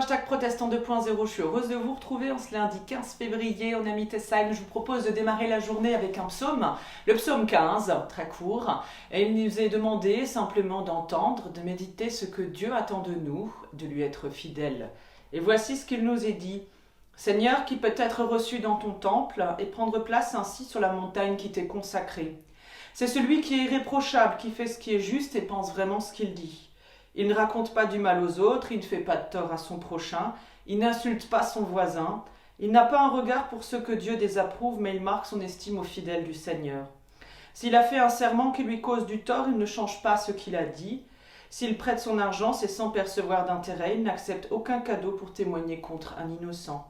hashtag Protestant 2.0. Je suis heureuse de vous retrouver en ce lundi 15 février. On a mis Tessaïm. Je vous propose de démarrer la journée avec un psaume, le psaume 15, très court. Et il nous est demandé simplement d'entendre, de méditer ce que Dieu attend de nous, de lui être fidèle. Et voici ce qu'il nous est dit. Seigneur, qui peut être reçu dans ton temple et prendre place ainsi sur la montagne qui t'est consacrée. C'est celui qui est irréprochable, qui fait ce qui est juste et pense vraiment ce qu'il dit. Il ne raconte pas du mal aux autres, il ne fait pas de tort à son prochain, il n'insulte pas son voisin, il n'a pas un regard pour ceux que Dieu désapprouve, mais il marque son estime aux fidèles du Seigneur. S'il a fait un serment qui lui cause du tort, il ne change pas ce qu'il a dit. S'il prête son argent, c'est sans percevoir d'intérêt, il n'accepte aucun cadeau pour témoigner contre un innocent.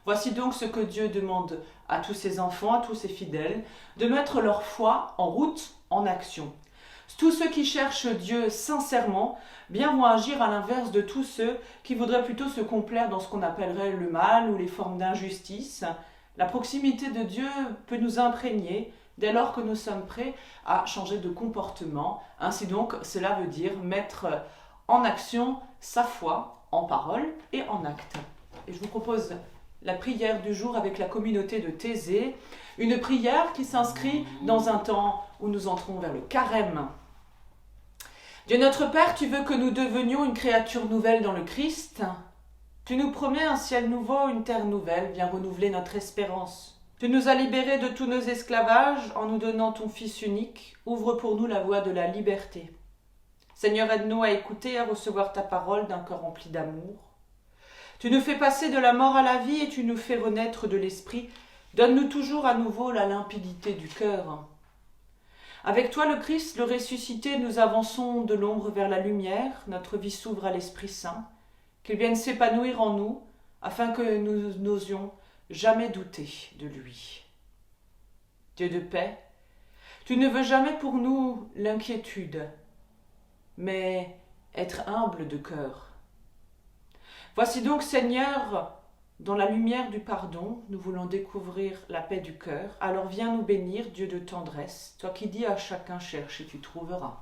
Voici donc ce que Dieu demande à tous ses enfants, à tous ses fidèles, de mettre leur foi en route, en action. Tous ceux qui cherchent Dieu sincèrement, bien vont agir à l'inverse de tous ceux qui voudraient plutôt se complaire dans ce qu'on appellerait le mal ou les formes d'injustice. La proximité de Dieu peut nous imprégner dès lors que nous sommes prêts à changer de comportement. Ainsi donc, cela veut dire mettre en action sa foi, en parole et en acte. Et je vous propose la prière du jour avec la communauté de Thésée, une prière qui s'inscrit dans un temps où nous entrons vers le carême. Dieu notre Père, tu veux que nous devenions une créature nouvelle dans le Christ. Tu nous promets un ciel nouveau, une terre nouvelle, viens renouveler notre espérance. Tu nous as libérés de tous nos esclavages en nous donnant ton Fils unique. Ouvre pour nous la voie de la liberté. Seigneur, aide-nous à écouter et à recevoir ta parole d'un cœur rempli d'amour. Tu nous fais passer de la mort à la vie et tu nous fais renaître de l'esprit. Donne-nous toujours à nouveau la limpidité du cœur. Avec toi, le Christ, le ressuscité, nous avançons de l'ombre vers la lumière. Notre vie s'ouvre à l'Esprit Saint, qu'il vienne s'épanouir en nous, afin que nous n'osions jamais douter de lui. Dieu de paix, tu ne veux jamais pour nous l'inquiétude, mais être humble de cœur. Voici donc, Seigneur, dans la lumière du pardon, nous voulons découvrir la paix du cœur. Alors viens nous bénir, Dieu de tendresse, toi qui dis à chacun cherche et tu trouveras.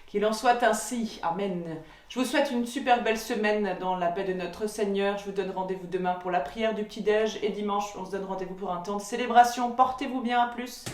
Qu'il en soit ainsi. Amen. Je vous souhaite une super belle semaine dans la paix de notre Seigneur. Je vous donne rendez-vous demain pour la prière du petit-déj et dimanche, on se donne rendez-vous pour un temps de célébration. Portez-vous bien, à plus.